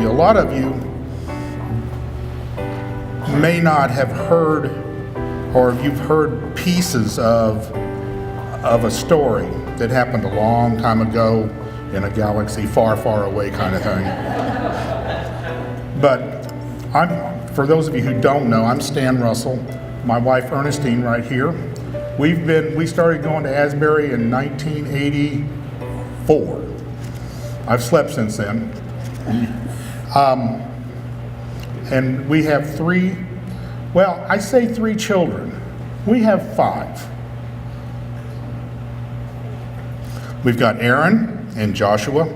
a lot of you may not have heard, or you've heard pieces of a story that happened a long time ago in a galaxy far, far away kind of thing. But for those of you who don't know, I'm Stan Russell. My wife Ernestine right here. We started going to Asbury in 1984. I've slept since then. And we have three children. We have 5. We've got Aaron and Joshua,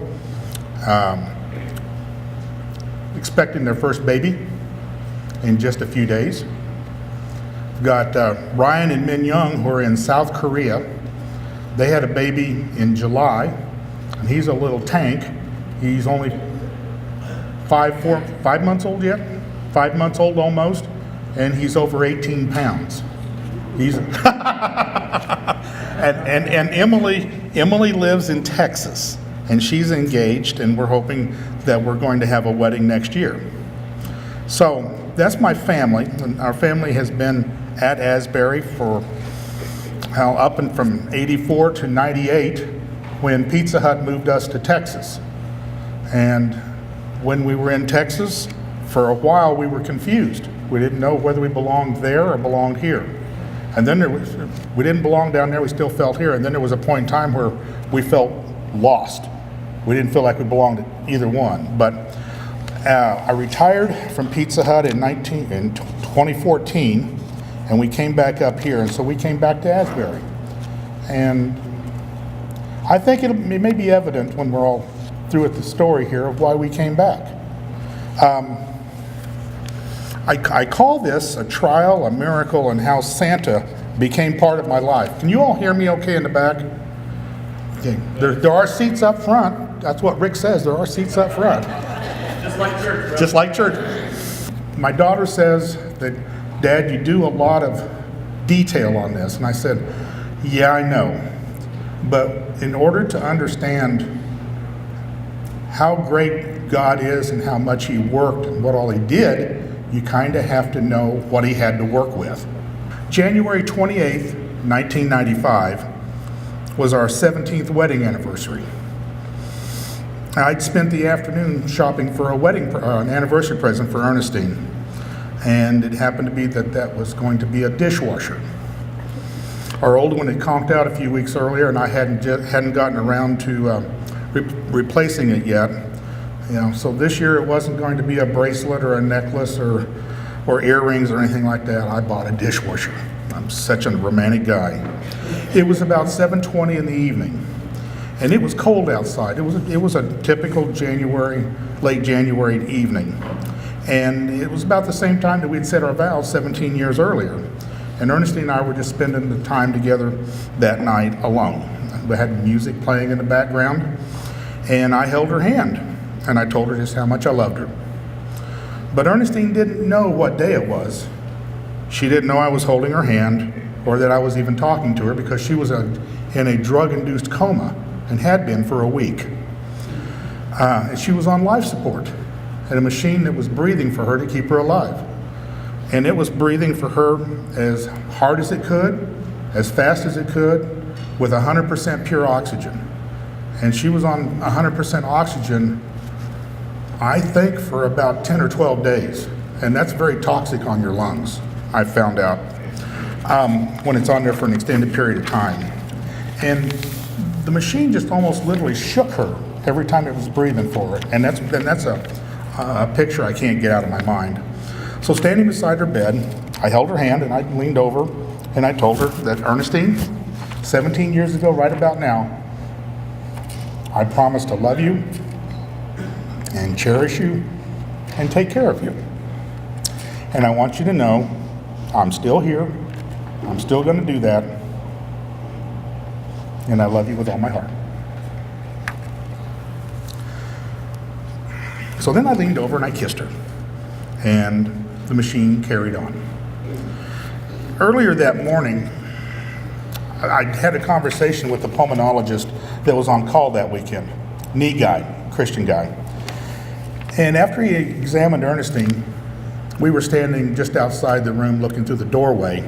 expecting their first baby in just a few days. We've got Ryan and Min Young, who are in South Korea. They had a baby in July, and he's a little tank. He's only 5 months old yet? 5 months old almost, and he's over 18 pounds. He's and Emily lives in Texas, and she's engaged, and we're hoping that we're going to have a wedding next year. So that's my family. And our family has been at Asbury for from 84 to 98 when Pizza Hut moved us to Texas. And when we were in Texas, for a while we were confused. We didn't know whether we belonged there or belonged here. And then we didn't belong down there, we still felt here. And then there was a point in time where we felt lost. We didn't feel like we belonged to either one. But I retired from Pizza Hut in 2014, and we came back up here. And so we came back to Asbury. And I think it may be evident when we're all through with the story here of why we came back. I call this a trial, a miracle, and how Santa became part of my life. Can you all hear me okay in the back? Okay. There are seats up front. That's what Rick says. There are seats up front. Just like church. Bro. Just like church. My daughter says that, Dad, you do a lot of detail on this. And I said, yeah, I know. But in order to understand how great God is and how much He worked and what all He did, you kind of have to know what He had to work with. January 28th, 1995 was our 17th wedding anniversary. I'd spent the afternoon shopping for an anniversary present for Ernestine, and it happened to be that was going to be a dishwasher. Our old one had conked out a few weeks earlier, and I hadn't gotten around to replacing it yet. So this year it wasn't going to be a bracelet or a necklace or earrings or anything like that. I bought a dishwasher. I'm such a romantic guy. It was about 7:20 in the evening, and it was cold outside. It was a typical late January evening, and it was about the same time that we'd said our vows 17 years earlier. And Ernestine and I were just spending the time together that night alone. We had music playing in the background, and I held her hand. And I told her just how much I loved her. But Ernestine didn't know what day it was. She didn't know I was holding her hand or that I was even talking to her, because she was in a drug-induced coma and had been for a week. And she was on life support and a machine that was breathing for her to keep her alive. And it was breathing for her as hard as it could, as fast as it could, with 100% pure oxygen. And she was on 100% oxygen, I think, for about 10 or 12 days. And that's very toxic on your lungs, I found out, when it's on there for an extended period of time. And the machine just almost literally shook her every time it was breathing for her. And that's a picture I can't get out of my mind. So standing beside her bed, I held her hand and I leaned over and I told her that, Ernestine, 17 years ago, right about now, I promise to love you and cherish you and take care of you. And I want you to know I'm still here. I'm still going to do that. And I love you with all my heart. So then I leaned over and I kissed her. And the machine carried on. Earlier that morning, I had a conversation with the pulmonologist that was on call that weekend. Knee guy, Christian guy. And after he examined Ernestine, we were standing just outside the room looking through the doorway,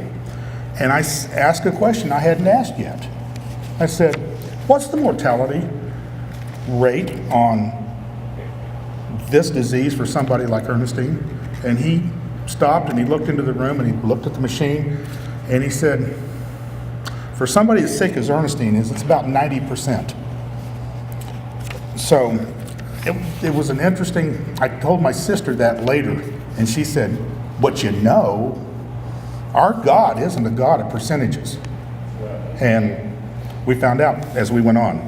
and I asked a question I hadn't asked yet. I said, what's the mortality rate on this disease for somebody like Ernestine? And he stopped and he looked into the room and he looked at the machine and he said, for somebody as sick as Ernestine is, it's about 90%. So it was an interesting, I told my sister that later, and she said, but you know, our God isn't a God of percentages. And we found out as we went on.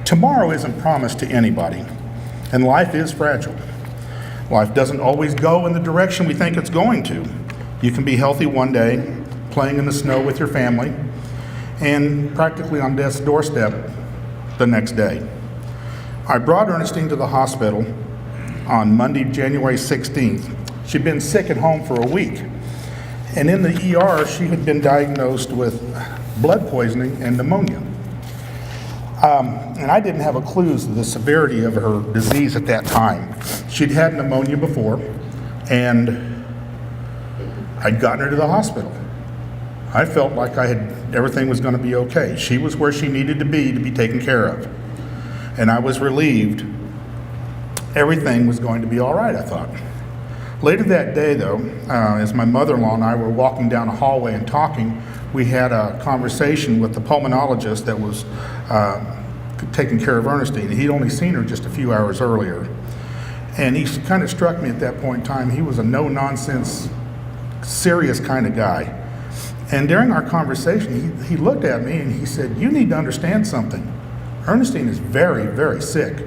Tomorrow isn't promised to anybody, and life is fragile. Life doesn't always go in the direction we think it's going to. You can be healthy one day, playing in the snow with your family, and practically on death's doorstep the next day. I brought Ernestine to the hospital on Monday, January 16th. She'd been sick at home for a week. And in the ER, she had been diagnosed with blood poisoning and pneumonia. And I didn't have a clue to the severity of her disease at that time. She'd had pneumonia before, and I'd gotten her to the hospital. I felt like everything was going to be okay. She was where she needed to be taken care of. And I was relieved everything was going to be all right, I thought. Later that day, though, as my mother-in-law and I were walking down a hallway and talking, we had a conversation with the pulmonologist that was taking care of Ernestine. He'd only seen her just a few hours earlier. And he kind of struck me at that point in time. He was a no-nonsense, serious kind of guy. And during our conversation, he looked at me and he said, you need to understand something. Ernestine is very, very sick,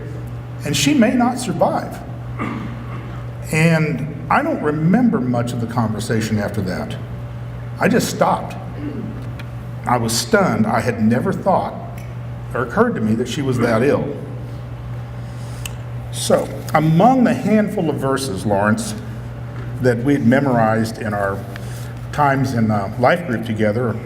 and she may not survive. And I don't remember much of the conversation after that. I just stopped. I was stunned. I had never thought or occurred to me that she was that ill. So, among the handful of verses, Lawrence, that we had memorized in our times in life group together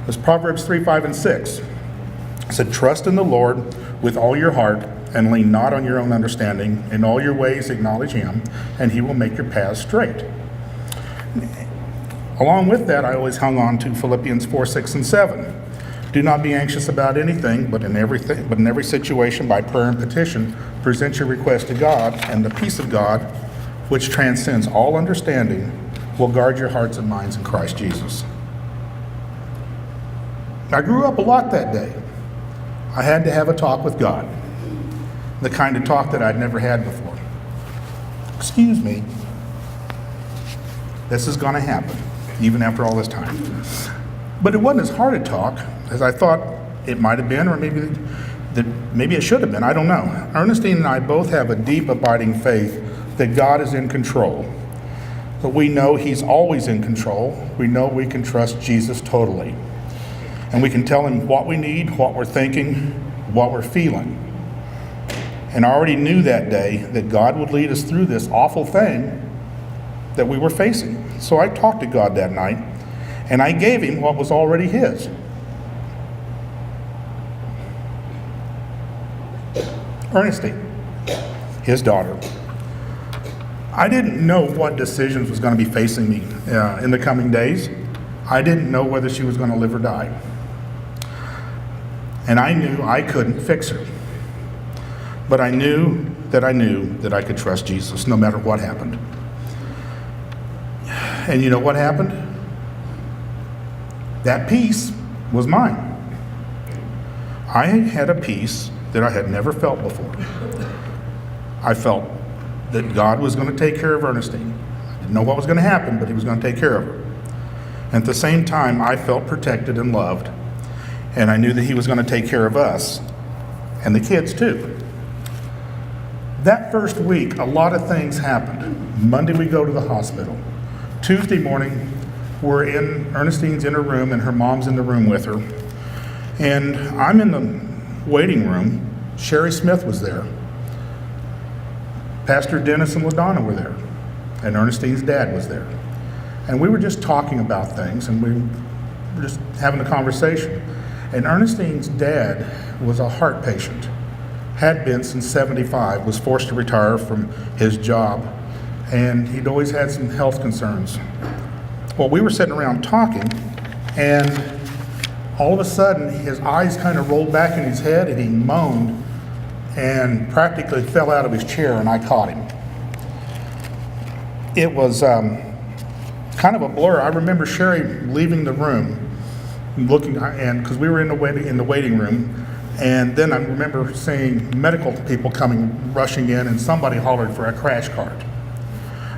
was Proverbs 3, 5, and 6. It said, trust in the Lord with all your heart and lean not on your own understanding. In all your ways acknowledge him, and he will make your paths straight. Along with that, I always hung on to Philippians 4, 6, and 7. Do not be anxious about anything, but in every situation, by prayer and petition, present your request to God, and the peace of God, which transcends all understanding, will guard your hearts and minds in Christ Jesus. I grew up a lot that day. I had to have a talk with God, the kind of talk that I'd never had before. Excuse me. This is going to happen, even after all this time. But it wasn't as hard a talk as I thought it might have been, or maybe it should have been. I don't know. Ernestine and I both have a deep, abiding faith that God is in control. But we know he's always in control. We know we can trust Jesus totally. And we can tell him what we need, what we're thinking, what we're feeling. And I already knew that day that God would lead us through this awful thing that we were facing. So I talked to God that night, and I gave him what was already his. Ernestine, his daughter. I didn't know what decisions was going to be facing me in the coming days. I didn't know whether she was going to live or die. And I knew I couldn't fix her. But I knew that I could trust Jesus no matter what happened. And you know what happened? That peace was mine. I had a peace that I had never felt before. I felt that God was going to take care of Ernestine. I didn't know what was going to happen, but he was going to take care of her. And at the same time, I felt protected and loved. And I knew that he was going to take care of us and the kids too. That first week, a lot of things happened. Monday, we go to the hospital. Tuesday morning, Ernestine's in her room and her mom's in the room with her. And I'm in the waiting room. Sherry Smith was there. Pastor Dennis and LaDonna were there. And Ernestine's dad was there. And we were just talking about things, and we were just having a conversation. And Ernestine's dad was a heart patient. had been since 75, was forced to retire from his job, and he'd always had some health concerns. Well, we were sitting around talking, and all of a sudden, his eyes kind of rolled back in his head, and he moaned and practically fell out of his chair, and I caught him. It was kind of a blur. I remember Sherry leaving the room, looking, and because we were in the waiting room, and then I remember seeing medical people rushing in, and somebody hollered for a crash cart.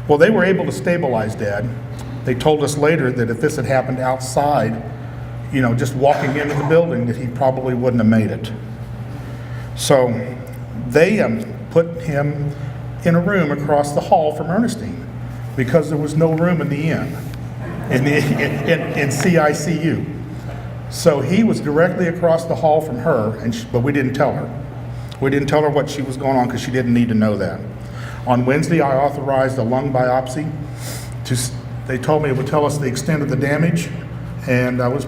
Well, they were able to stabilize Dad. They told us later that if this had happened outside, just walking into the building, that he probably wouldn't have made it. So they put him in a room across the hall from Ernestine because there was no room in the inn, in CICU. So he was directly across the hall from her, but we didn't tell her. We didn't tell her what she was going on because she didn't need to know that. On Wednesday, I authorized a lung biopsy. They told me it would tell us the extent of the damage, and I was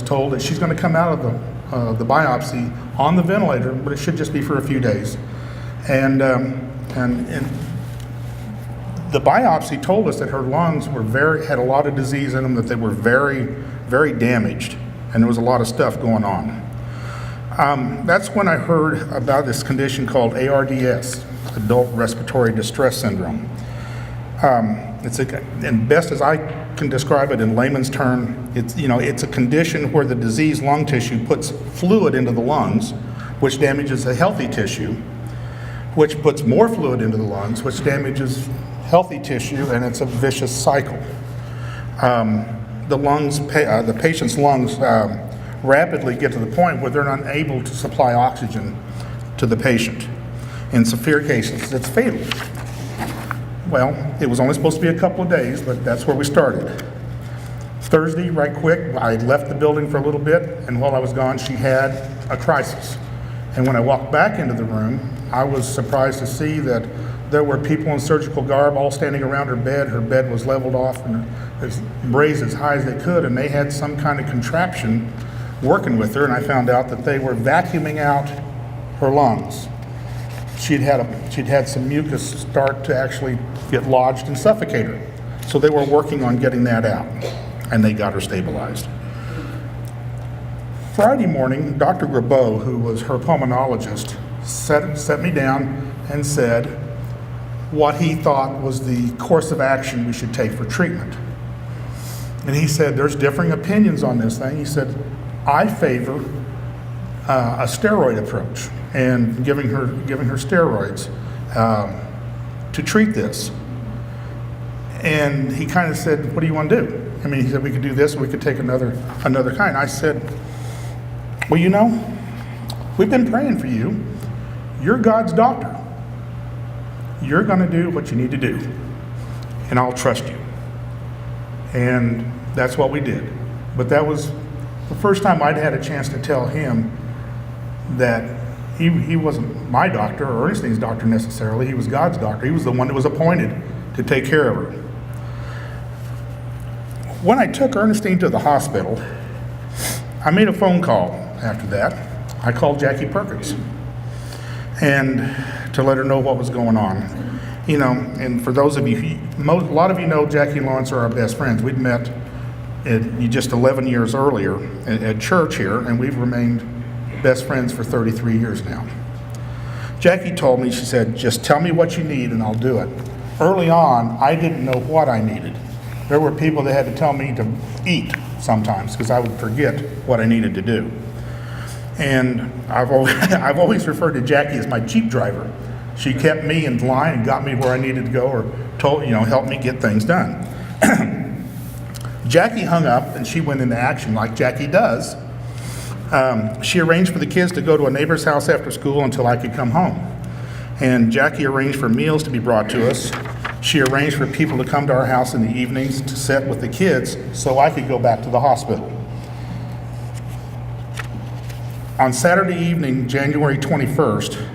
told that she's going to come out of the biopsy on the ventilator, but it should just be for a few days. And the biopsy told us that her lungs had a lot of disease in them, that they were very, very damaged, and there was a lot of stuff going on. That's when I heard about this condition called ARDS, Adult Respiratory Distress Syndrome. And best as I can describe it in layman's term, it's a condition where the diseased lung tissue puts fluid into the lungs, which damages the healthy tissue, which puts more fluid into the lungs, which damages healthy tissue, and it's a vicious cycle. The patient's lungs rapidly get to the point where they're unable to supply oxygen to the patient. In severe cases, it's fatal. Well, it was only supposed to be a couple of days, but that's where we started. Thursday, right quick, I left the building for a little bit, and while I was gone, she had a crisis. And when I walked back into the room, I was surprised to see that there were people in surgical garb all standing around her bed. Her bed was leveled off and raised as high as they could, and they had some kind of contraption working with her, and I found out that they were vacuuming out her lungs. She'd had some mucus start to actually get lodged and suffocate her. So they were working on getting that out, and they got her stabilized. Friday morning, Dr. Grabeau, who was her pulmonologist, set me down and said what he thought was the course of action we should take for treatment. And he said, there's differing opinions on this thing. He said, I favor a steroid approach and giving her steroids to treat this. And he kind of said, what do you want to do? I mean, he said, we could do this, or we could take another kind. I said, well, we've been praying for you. You're God's doctor. You're going to do what you need to do, and I'll trust you. And that's what we did. But that was the first time I'd had a chance to tell him that he wasn't my doctor or Ernestine's doctor necessarily. He was God's doctor. He was the one that was appointed to take care of her. When I took Ernestine to the hospital, I made a phone call after that. I called Jackie Perkins and to let her know what was going on. And for those of you, a lot of you know Jackie and Lawrence are our best friends. We'd met just 11 years earlier at church here, and we've remained best friends for 33 years now. Jackie told me, she said, just tell me what you need and I'll do it. Early on, I didn't know what I needed. There were people that had to tell me to eat sometimes because I would forget what I needed to do. And I've always referred to Jackie as my Jeep driver. She kept me in line and got me where I needed to go, or helped me get things done. Jackie hung up and she went into action like Jackie does. She arranged for the kids to go to a neighbor's house after school until I could come home. And Jackie arranged for meals to be brought to us. She arranged for people to come to our house in the evenings to sit with the kids so I could go back to the hospital. On Saturday evening, January 21st,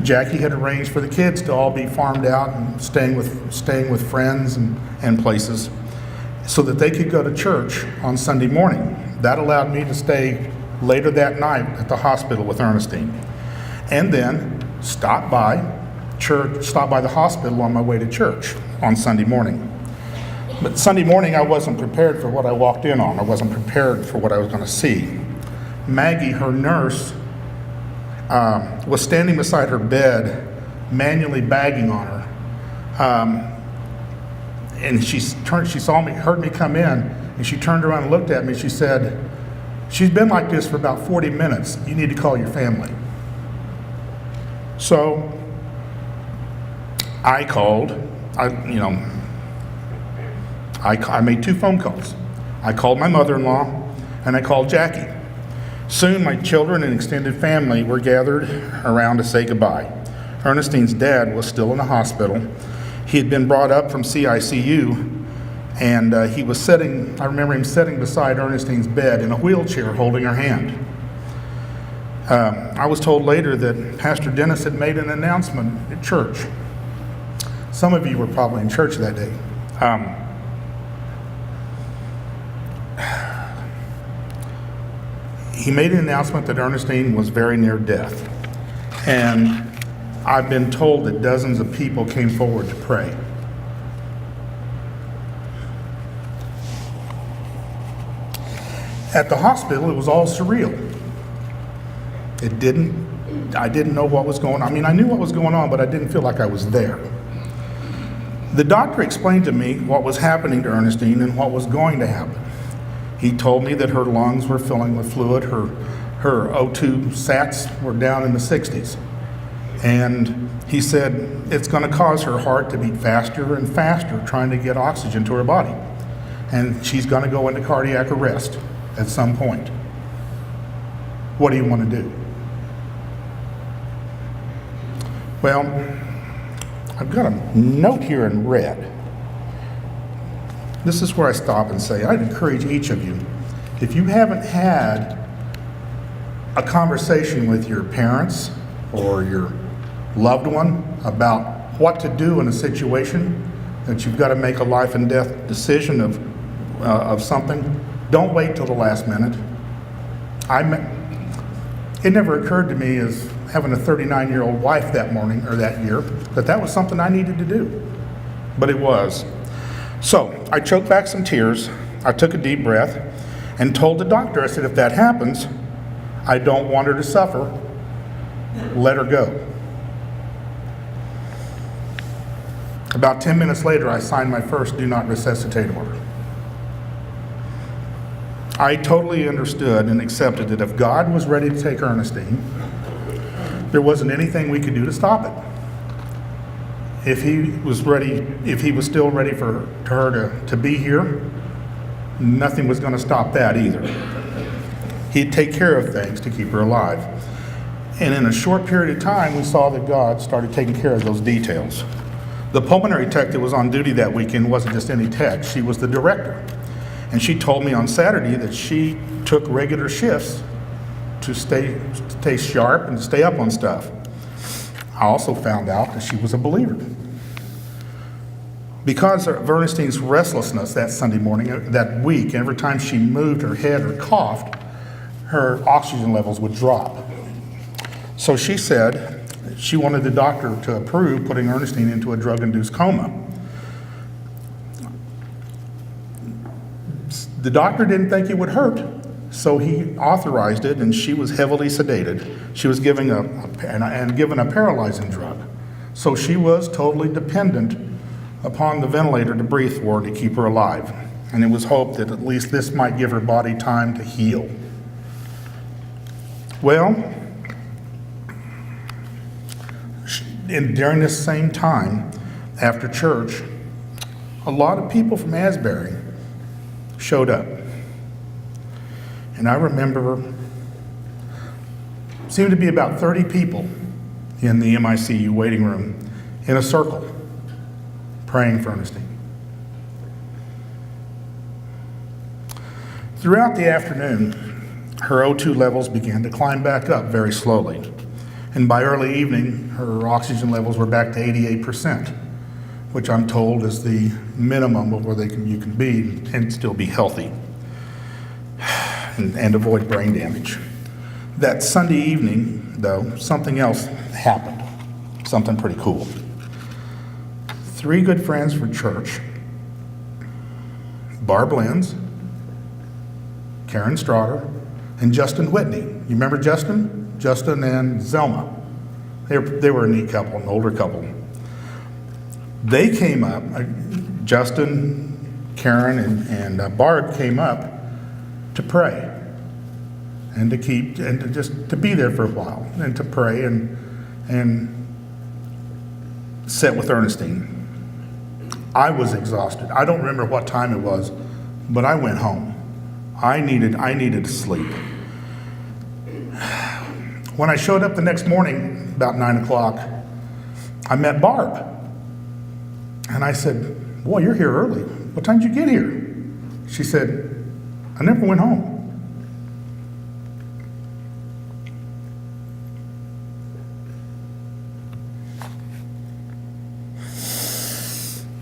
Jackie had arranged for the kids to all be farmed out and staying with friends and places so that they could go to church on Sunday morning. That allowed me to stay later that night at the hospital with Ernestine. and then stopped by church, stopped by the hospital on my way to church on Sunday morning. But Sunday morning, I wasn't prepared for what I walked in on. I wasn't prepared for what I was going to see. Maggie, her nurse, was standing beside her bed, manually bagging on her. And she saw me, heard me come in, and she turned around and looked at me. She said, "She's been like this for about 40 minutes. You need to call your family." So I called. I made 2 phone calls. I called my mother-in-law, and I called Jackie. Soon my children and extended family were gathered around to say goodbye. Ernestine's dad was still in the hospital. He had been brought up from CICU, and he was sitting, I remember him sitting beside Ernestine's bed in a wheelchair holding her hand. I was told later that Pastor Dennis had made an announcement at church. Some of you were probably in church that day. He made an announcement that Ernestine was very near death. And I've been told that dozens of people came forward to pray. At the hospital, it was all surreal. I didn't know what was going on. I mean, I knew what was going on, but I didn't feel like I was there. The doctor explained to me what was happening to Ernestine and what was going to happen. He told me that her lungs were filling with fluid, her O2 sats were down in the 60s. And he said it's going to cause her heart to beat faster and faster trying to get oxygen to her body. And she's going to go into cardiac arrest at some point. What do you want to do? Well, I've got a note here in red. This is where I stop and say, I'd encourage each of you, if you haven't had a conversation with your parents or your loved one about what to do in a situation that you've got to make a life and death decision of something, don't wait till the last minute. It never occurred to me as having a 39-year-old wife that morning or that year that was something I needed to do, but it was. So I choked back some tears, I took a deep breath, and told the doctor, I said, if that happens, I don't want her to suffer, let her go. About 10 minutes later, I signed my first do not resuscitate order. I totally understood and accepted that if God was ready to take Ernestine, there wasn't anything we could do to stop it. If he was still ready for her to be here, nothing was going to stop that either. He'd take care of things to keep her alive. And in a short period of time, we saw that God started taking care of those details. The pulmonary tech that was on duty that weekend wasn't just any tech, she was the director. And she told me on Saturday that she took regular shifts to stay sharp and to stay up on stuff. I also found out that she was a believer. Because of Ernestine's restlessness that Sunday morning, that week, every time she moved her head or coughed, her oxygen levels would drop. So she said she wanted the doctor to approve putting Ernestine into a drug-induced coma. The doctor didn't think it would hurt, so he authorized it, and she was heavily sedated. She was given a paralyzing drug. So she was totally dependent upon the ventilator to breathe for her to keep her alive. And it was hoped that at least this might give her body time to heal. Well, during this same time, after church, a lot of people from Asbury showed up. And I remember, seemed to be about 30 people in the MICU waiting room in a circle praying for Ernestine. Throughout the afternoon, her O2 levels began to climb back up very slowly. And by early evening, her oxygen levels were back to 88%, which I'm told is the minimum of where you can be and still be healthy and avoid brain damage. That Sunday evening, though, something else happened. Something pretty cool. 3 good friends from church, Barb Lenz, Karen Strotter, and Justin Whitney. You remember Justin? Justin and Zelma. They were a neat couple, an older couple. They came up, Justin, Karen, and Barb came up to pray and to be there for a while and to pray and sit with Ernestine. I was exhausted. I don't remember what time it was, but I went home. I needed to sleep. When I showed up the next morning, about 9 o'clock, I met Barb. And I said, "Boy, you're here early. What time did you get here?" She said, "I never went home."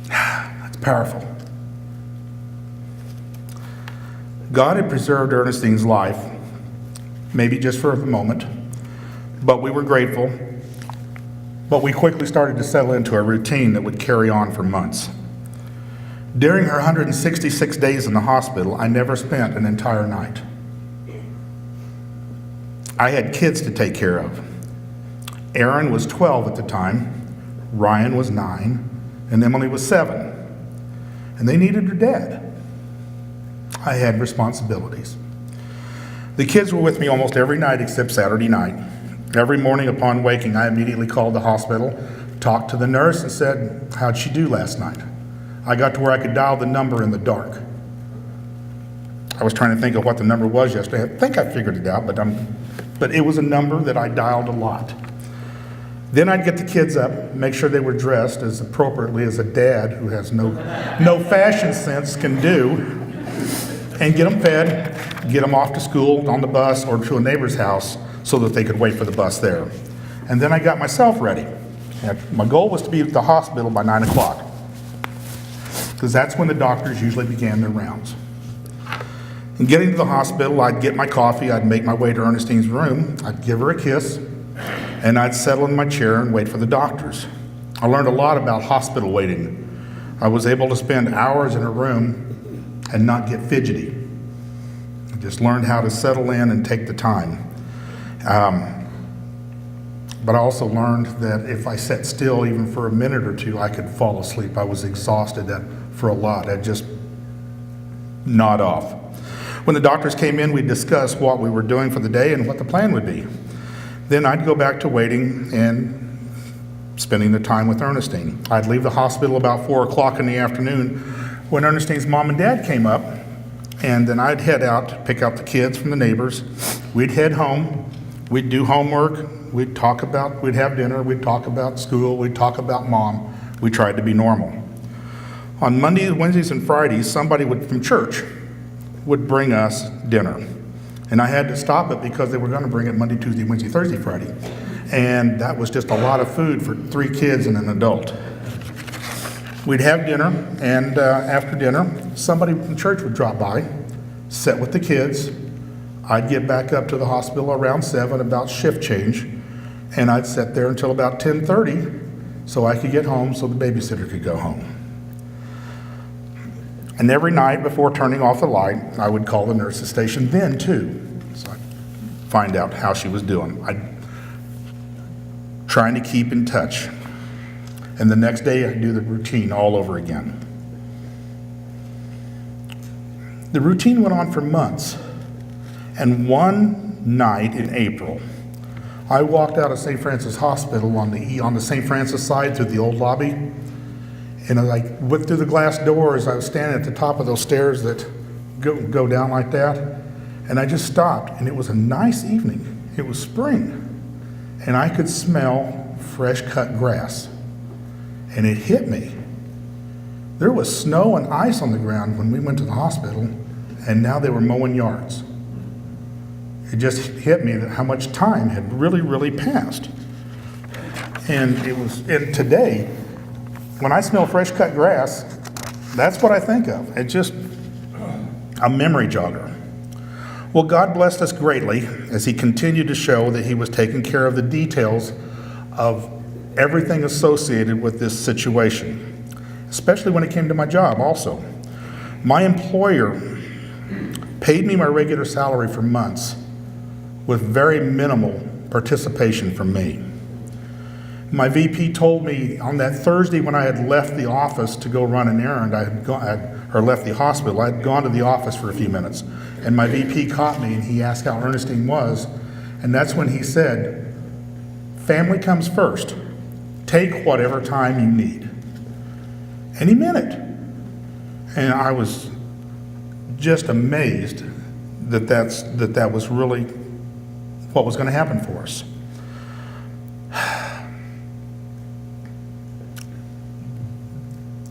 That's powerful. God had preserved Ernestine's life, maybe just for a moment, but we were grateful. But we quickly started to settle into a routine that would carry on for months. During her 166 days in the hospital, I never spent an entire night. I had kids to take care of. Aaron was 12 at the time, Ryan was 9, and Emily was 7. And they needed her dad. I had responsibilities. The kids were with me almost every night except Saturday night. Every morning upon waking, I immediately called the hospital, talked to the nurse, and said, "How'd she do last night?" I got to where I could dial the number in the dark. I was trying to think of what the number was yesterday. I think I figured it out, but it was a number that I dialed a lot. Then I'd get the kids up, make sure they were dressed as appropriately as a dad who has no fashion sense can do, and get them fed, get them off to school, on the bus, or to a neighbor's house so that they could wait for the bus there. And then I got myself ready. My goal was to be at the hospital by 9 o'clock, because that's when the doctors usually began their rounds. And getting to the hospital, I'd get my coffee, I'd make my way to Ernestine's room, I'd give her a kiss, and I'd settle in my chair and wait for the doctors. I learned a lot about hospital waiting. I was able to spend hours in a room and not get fidgety. I just learned how to settle in and take the time. But I also learned that if I sat still even for a minute or two, I could fall asleep. I was exhausted for a lot. I'd just nod off. When the doctors came in, we'd discuss what we were doing for the day and what the plan would be. Then I'd go back to waiting and spending the time with Ernestine. I'd leave the hospital about 4 o'clock in the afternoon when Ernestine's mom and dad came up, and then I'd head out to pick out the kids from the neighbors. We'd head home, we'd do homework, we'd have dinner, we'd talk about school, we'd talk about mom. We tried to be normal. On Mondays, Wednesdays, and Fridays, somebody from church would bring us dinner. And I had to stop it because they were going to bring it Monday, Tuesday, Wednesday, Thursday, Friday. And that was just a lot of food for 3 kids and an adult. We'd have dinner, and after dinner, somebody from church would drop by, sit with the kids. I'd get back up to the hospital around 7, about shift change, and I'd sit there until about 10:30 so I could get home so the babysitter could go home. And every night before turning off the light, I would call the nurse's station then too, so I'd find out how she was doing. I'd trying to keep in touch. And the next day I'd do the routine all over again. The routine went on for months. And one night in April, I walked out of St. Francis Hospital on the St. Francis side through the old lobby. And as I went through the glass doors, I was standing at the top of those stairs that go down like that. And I just stopped, and it was a nice evening. It was spring. And I could smell fresh cut grass. And it hit me. There was snow and ice on the ground when we went to the hospital, and now they were mowing yards. It just hit me that how much time had really, really passed. And today, when I smell fresh cut grass, that's what I think of. It's just a memory jogger. Well, God blessed us greatly as he continued to show that he was taking care of the details of everything associated with this situation, especially when it came to my job also. My employer paid me my regular salary for months with very minimal participation from me. My VP told me on that Thursday when I had left the office to go run an errand, or left the hospital, I had gone to the office for a few minutes, and my VP caught me and he asked how Ernestine was, and that's when he said, family comes first. Take whatever time you need. And he meant it. And I was just amazed that was really what was going to happen for us.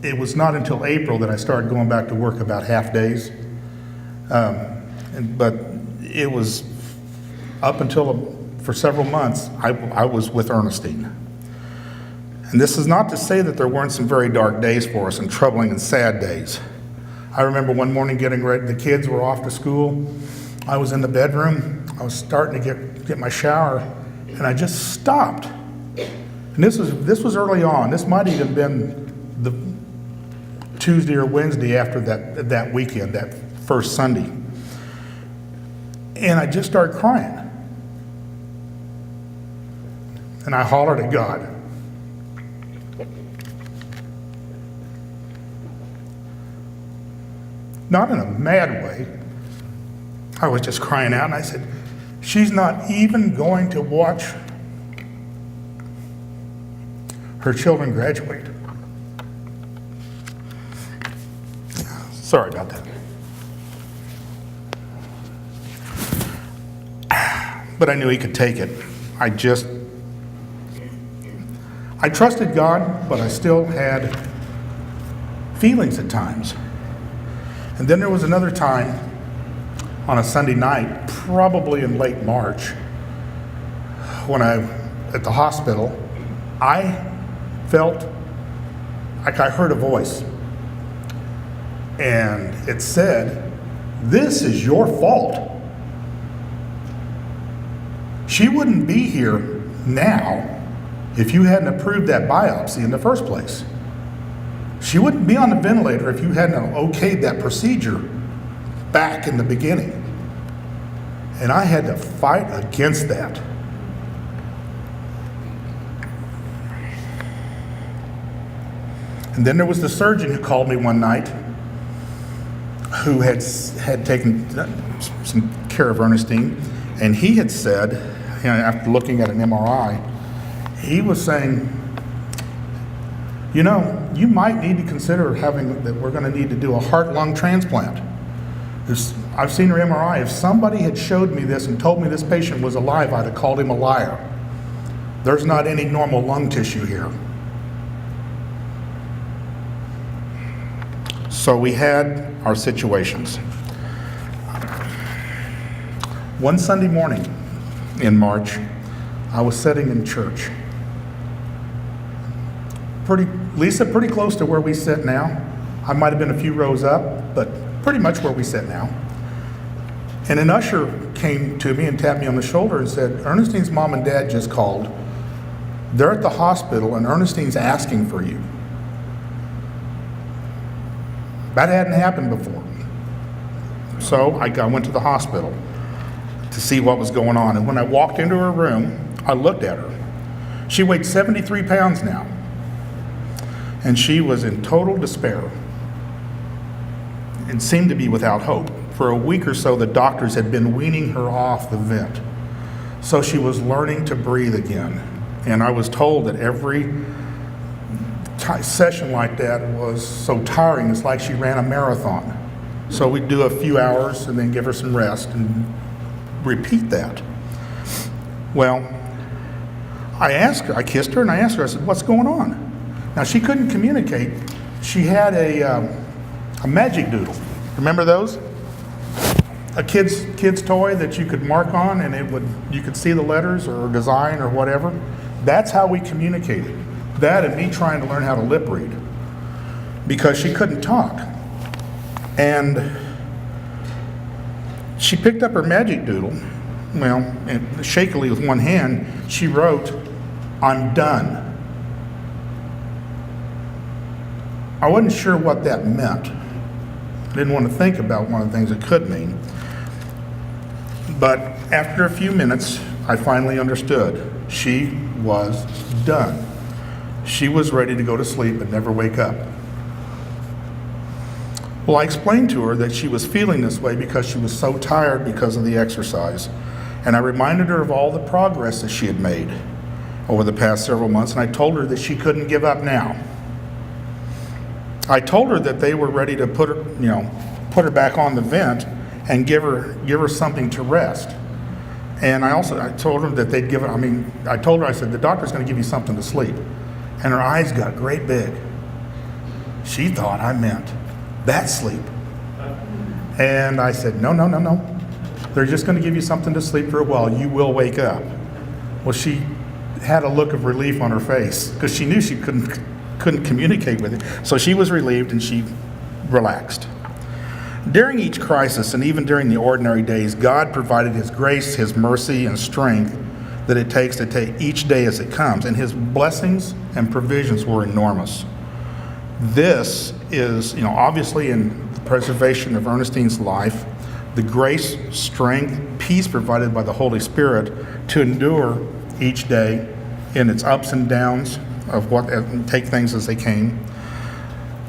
It was not until April that I started going back to work about half days. But it was up until for several months, I was with Ernestine. And this is not to say that there weren't some very dark days for us and troubling and sad days. I remember one morning getting ready, the kids were off to school. I was in the bedroom. I was starting to get my shower, and I just stopped. And this was early on. This might even have been the Tuesday or Wednesday after that weekend, that first Sunday. And I just started crying. And I hollered at God. Not in a mad way. I was just crying out, and I said, she's not even going to watch her children graduate. Sorry about that. But I knew he could take it. I trusted God, but I still had feelings at times. And then there was another time on a Sunday night, probably in late March, when at the hospital, I felt like I heard a voice. And it said, "This is your fault. She wouldn't be here now if you hadn't approved that biopsy in the first place. She wouldn't be on the ventilator if you hadn't okayed that procedure back in the beginning." And I had to fight against that. And then there was the surgeon who called me one night who had taken some care of Ernestine, and he had said, after looking at an MRI, he was saying, you might need to consider that we're going to need to do a heart-lung transplant. I've seen her MRI. If somebody had showed me this and told me this patient was alive, I'd have called him a liar. There's not any normal lung tissue here. So we had our situations. One Sunday morning in March, I was sitting in church. Pretty close to where we sit now. I might have been a few rows up, but pretty much where we sit now. And an usher came to me and tapped me on the shoulder and said, "Ernestine's mom and dad just called. They're at the hospital and Ernestine's asking for you." That hadn't happened before. So I went to the hospital to see what was going on. And when I walked into her room, I looked at her. She weighed 73 pounds now. And she was in total despair and seemed to be without hope. For a week or so, the doctors had been weaning her off the vent. So she was learning to breathe again. And I was told that every session like that was so tiring, it's like she ran a marathon. So we'd do a few hours and then give her some rest and repeat that. Well, I kissed her and I asked her, I said, "What's going on?" Now, she couldn't communicate. She had a magic doodle. Remember those? A kid's toy that you could mark on and you could see the letters or design or whatever. That's how we communicated. That and me trying to learn how to lip read because she couldn't talk. And She picked up her magic doodle, well, and shakily with one hand, she wrote, "I'm done." I wasn't sure what that meant. I didn't want to think about one of the things it could mean. But after a few minutes, I finally understood. She was done. She was ready to go to sleep and never wake up. Well, I explained to her that she was feeling this way because she was so tired because of the exercise. And I reminded her of all the progress that she had made over the past several months, and I told her that she couldn't give up now. I told her that they were ready to put her back on the vent and give her something to rest. And I told her that they'd give her, I told her, I said, the doctor's going to give you something to sleep. And her eyes got great big. She thought I meant that sleep. And I said, no. They're just going to give you something to sleep for a while. You will wake up. Well, she had a look of relief on her face because she knew she couldn't communicate with it. So she was relieved and she relaxed. During each crisis and even during the ordinary days, God provided His grace, His mercy, and strength that it takes to take each day as it comes. And His blessings and provisions were enormous. This is, obviously in the preservation of Ernestine's life, the grace, strength, peace provided by the Holy Spirit to endure each day in its ups and downs of take things as they came.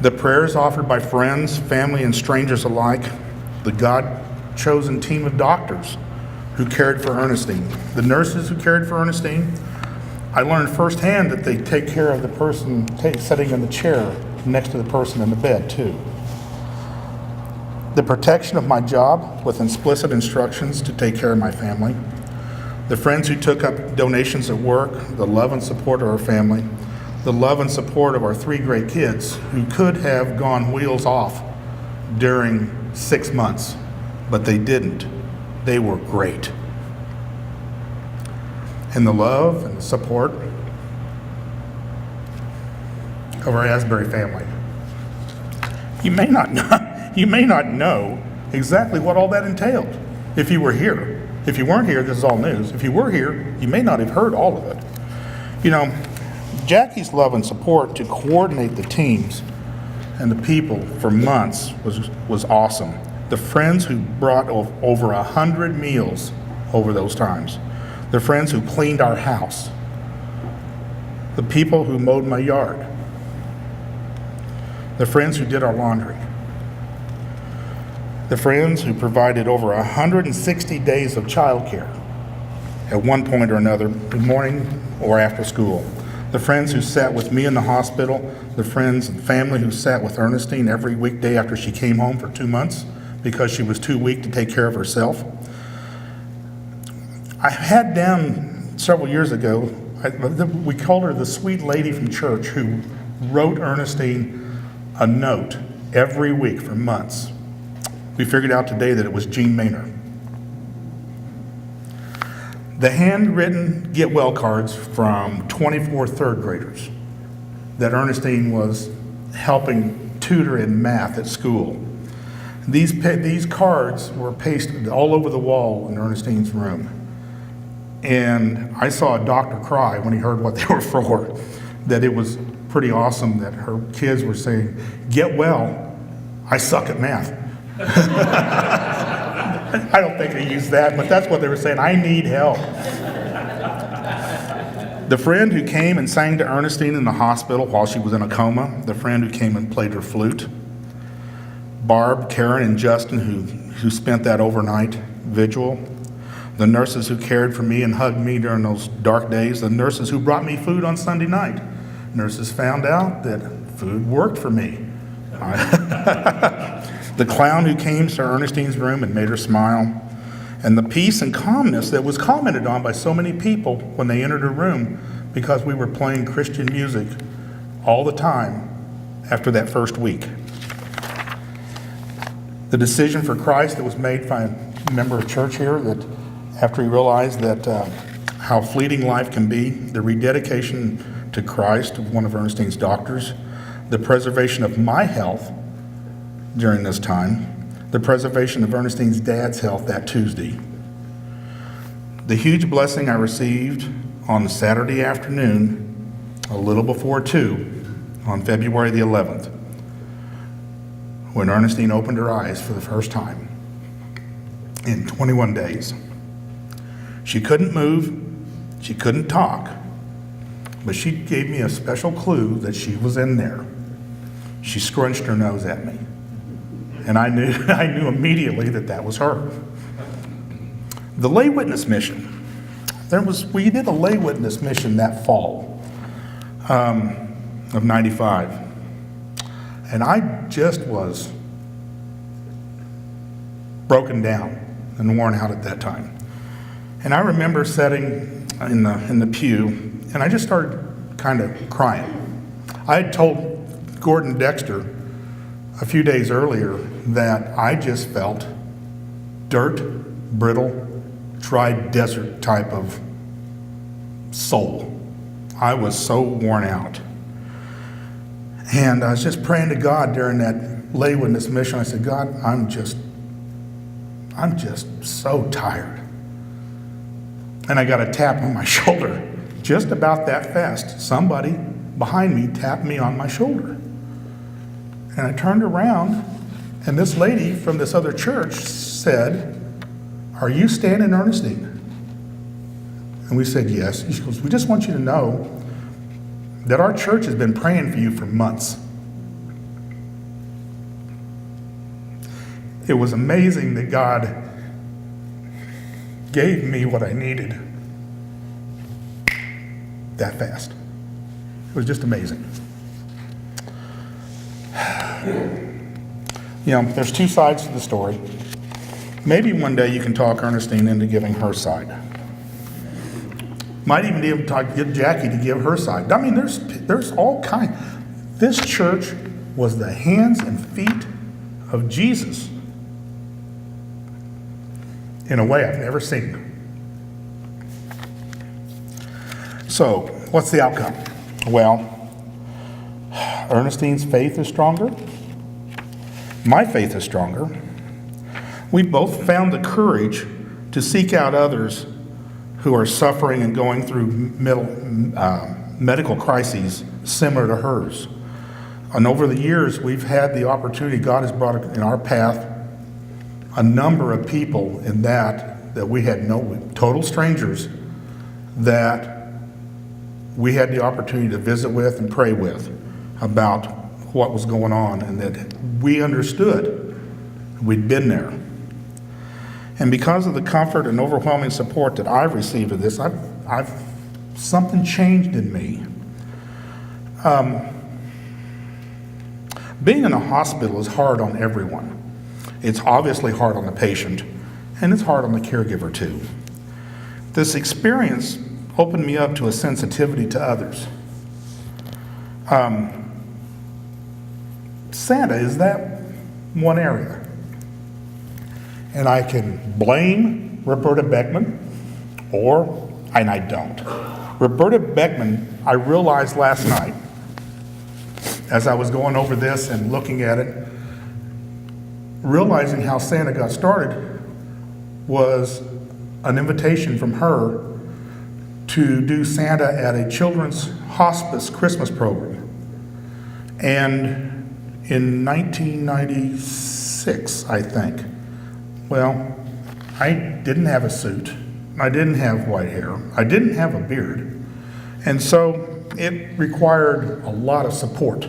The prayers offered by friends, family, and strangers alike, the God-chosen team of doctors who cared for Ernestine, the nurses who cared for Ernestine. I learned firsthand that they take care of the person sitting in the chair next to the person in the bed, too. The protection of my job with explicit instructions to take care of my family. The friends who took up donations at work, the love and support of our family, the love and support of our 3 great kids who could have gone wheels off during 6 months, but they didn't. They were great. And the love and the support of our Asbury family. You may not know exactly what all that entailed if you were here. If you weren't here, this is all news. If you were here, you may not have heard all of it. Jackie's love and support to coordinate the teams and the people for months was awesome. The friends who brought over 100 meals over those times. The friends who cleaned our house. The people who mowed my yard. The friends who did our laundry. The friends who provided over 160 days of childcare at one point or another, morning or after school. The friends who sat with me in the hospital, the friends and family who sat with Ernestine every weekday after she came home for 2 months because she was too weak to take care of herself. I had down several years ago, we called her the sweet lady from church who wrote Ernestine a note every week for months. We figured out today that it was Jean Maynard. The handwritten get well cards from 24 third graders that Ernestine was helping tutor in math at school. These cards were pasted all over the wall in Ernestine's room. And I saw a doctor cry when he heard what they were for, that it was pretty awesome that her kids were saying, "Get well, I suck at math." I don't think they used that, but that's what they were saying. I need help. The friend who came and sang to Ernestine in the hospital while she was in a coma. The friend who came and played her flute. Barb, Karen, and Justin who spent that overnight vigil. The nurses who cared for me and hugged me during those dark days. The nurses who brought me food on Sunday night. Nurses found out that food worked for me. The clown who came to Ernestine's room and made her smile, and the peace and calmness that was commented on by so many people when they entered her room because we were playing Christian music all the time after that first week. The decision for Christ that was made by a member of church here, that after he realized that how fleeting life can be, the rededication to Christ of one of Ernestine's doctors, the preservation of my health during this time, the preservation of Ernestine's dad's health that Tuesday. The huge blessing I received on Saturday afternoon, a little before 2, on February the 11th, when Ernestine opened her eyes for the first time in 21 days. She couldn't move, she couldn't talk, but she gave me a special clue that she was in there. She scrunched her nose at me, and I knew immediately that was her. The lay witness mission. We did a lay witness mission that fall of 95. And I just was broken down and worn out at that time. And I remember sitting in the pew, and I just started kind of crying. I had told Gordon Dexter a few days earlier that I just felt dirt, brittle, dry desert type of soul. I was so worn out. And I was just praying to God during that lay witness mission. I said, God, I'm just so tired. And I got a tap on my shoulder just about that fast. Somebody behind me tapped me on my shoulder. And I turned around, and this lady from this other church said, "Are you Stan and Ernestine?" And we said, yes. She goes, "We just want you to know that our church has been praying for you for months." It was amazing that God gave me what I needed that fast. It was just amazing. You know, there's two sides to the story. Maybe one day you can talk Ernestine into giving her side. Might even be able to get Jackie to give her side. I mean, there's all kinds. This church was the hands and feet of Jesus in a way I've never seen. So, what's the outcome? Well, Ernestine's faith is stronger. My faith is stronger. We both found the courage to seek out others who are suffering and going through medical crises similar to hers. And over the years, we've had the opportunity, God has brought in our path a number of people in that we had total strangers that we had the opportunity to visit with and pray with about what was going on, and that we understood. We'd been there. And because of the comfort and overwhelming support that I've received of this, something changed in me. Being in a hospital is hard on everyone. It's obviously hard on the patient, and it's hard on the caregiver too. This experience opened me up to a sensitivity to others. Santa is that one area. And I can blame Roberta Beckman, and I don't. Roberta Beckman, I realized last night, as I was going over this and looking at it, realizing how Santa got started was an invitation from her to do Santa at a children's hospice Christmas program. And in 1996, I think, well, I didn't have a suit. I didn't have white hair. I didn't have a beard. And so it required a lot of support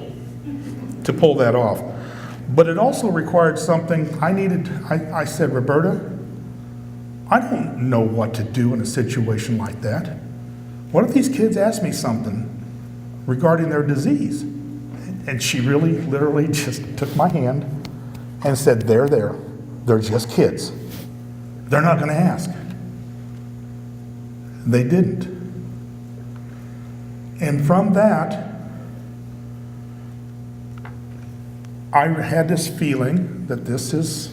to pull that off. But it also required something I said, Roberta, I don't know what to do in a situation like that. What if these kids ask me something regarding their disease? And she really, literally just took my hand and said, they're there. They're just kids. They're not going to ask. They didn't. And from that, I had this feeling that this is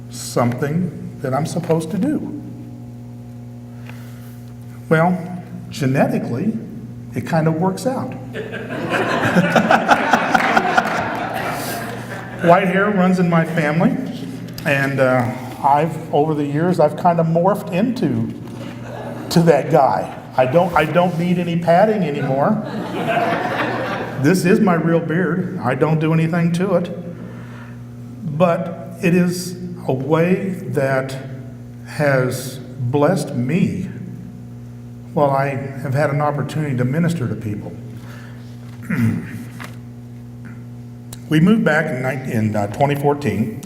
something that I'm supposed to do. Well, genetically, it kind of works out. White hair runs in my family. And over the years, I've kind of morphed into that guy. I don't need any padding anymore. This is my real beard. I don't do anything to it. But it is a way that has blessed me while I have had an opportunity to minister to people. We moved back in 2014.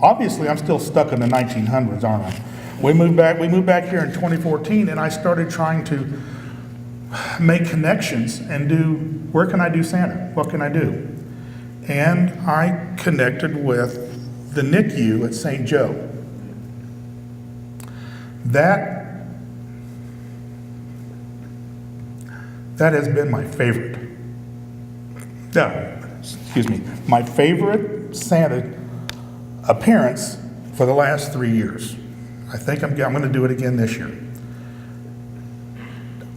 Obviously, I'm still stuck in the 1900s, aren't I? We moved back here in 2014, and I started trying to make connections and where can I do Santa? What can I do? And I connected with the NICU at St. Joe. That has been my favorite. My favorite Santa appearance for the last 3 years. I think I'm going to do it again this year.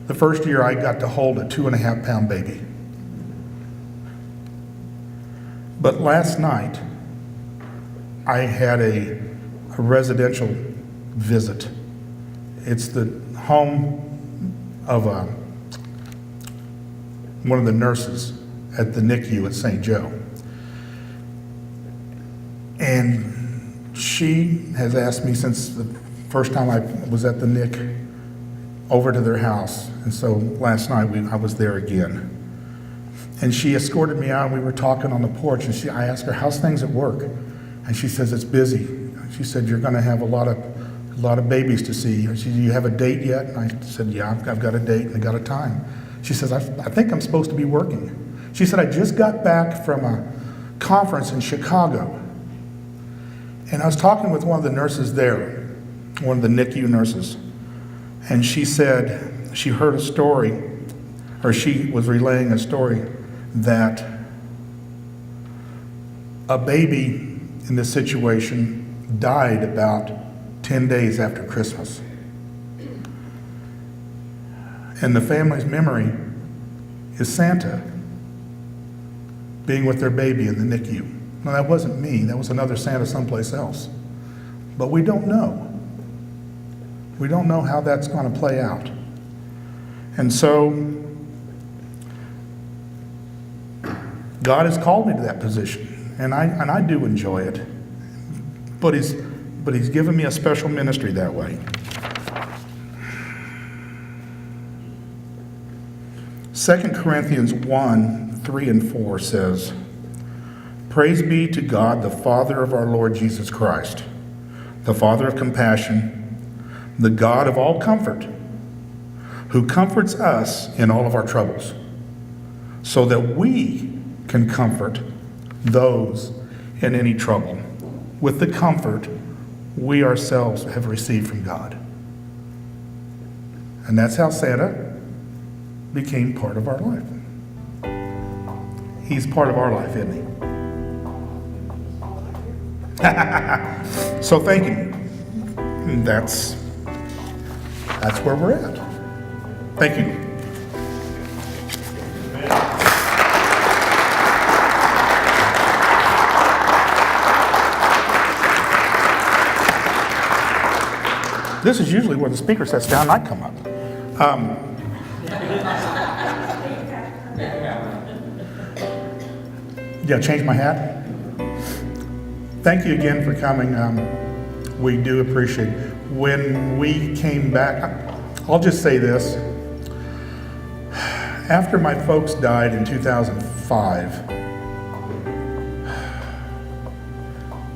The first year I got to hold a 2.5-pound baby. But last night I had a residential visit. It's the home of one of the nurses at the NICU at St. Joe. And she has asked me since the first time I was at the NIC over to their house. And so last night I was there again. And she escorted me out and we were talking on the porch, and I asked her, how's things at work? And she says, it's busy. She said, you're gonna have a lot of babies to see. She said, do you have a date yet? And I said, yeah, I've got a date and I got a time. She says, I think I'm supposed to be working. She said, I just got back from a conference in Chicago. And I was talking with one of the nurses there, one of the NICU nurses, and she said she heard a story, or she was relaying a story, that a baby in this situation died about 10 days after Christmas. And the family's memory is Santa being with their baby in the NICU. Now, that wasn't me. That was another Santa someplace else. But we don't know. We don't know how that's going to play out. And so, God has called me to that position, and I do enjoy it. But He's given me a special ministry that way. 2 Corinthians 1:3-4 says, praise be to God, the Father of our Lord Jesus Christ, the Father of compassion, the God of all comfort, who comforts us in all of our troubles, so that we can comfort those in any trouble with the comfort we ourselves have received from God. And that's how Santa became part of our life. He's part of our life, isn't he? So thank you. And that's where we're at. Thank you. This is usually where the speaker sits down and I come up. Yeah, change my hat. Thank you again for coming. We do appreciate it. When we came back, I'll just say this. After my folks died in 2005,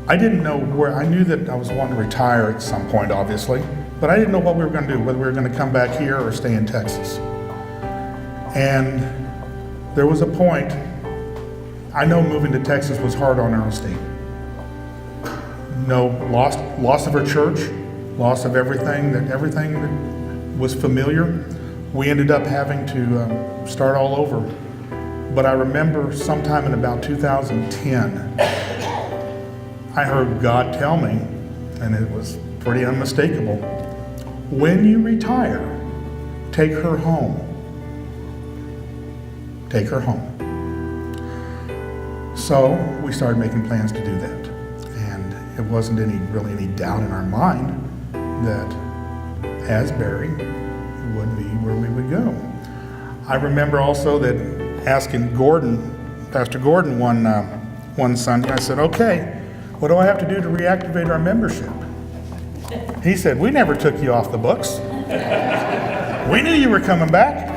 I didn't know I knew that I was wanting to retire at some point, obviously, but I didn't know what we were going to do, whether we were going to come back here or stay in Texas. And there was a point, I know moving to Texas was hard on Ernestine. No, loss of her church, loss of everything that was familiar. We ended up having to start all over. But I remember sometime in about 2010, I heard God tell me, and it was pretty unmistakable, when you retire, take her home. Take her home. So we started making plans to do that. And it wasn't really any doubt in our mind that Asbury would be where we would go. I remember also that asking Pastor Gordon one Sunday, I said, okay, what do I have to do to reactivate our membership? He said, we never took you off the books. We knew you were coming back.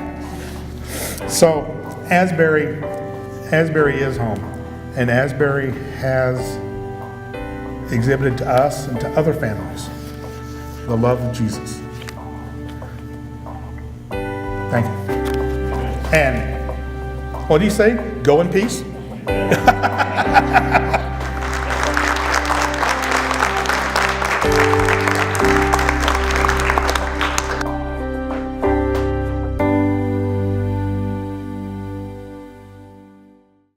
So Asbury is home, and Asbury has exhibited to us and to other families the love of Jesus. Thank you. And what do you say? Go in peace?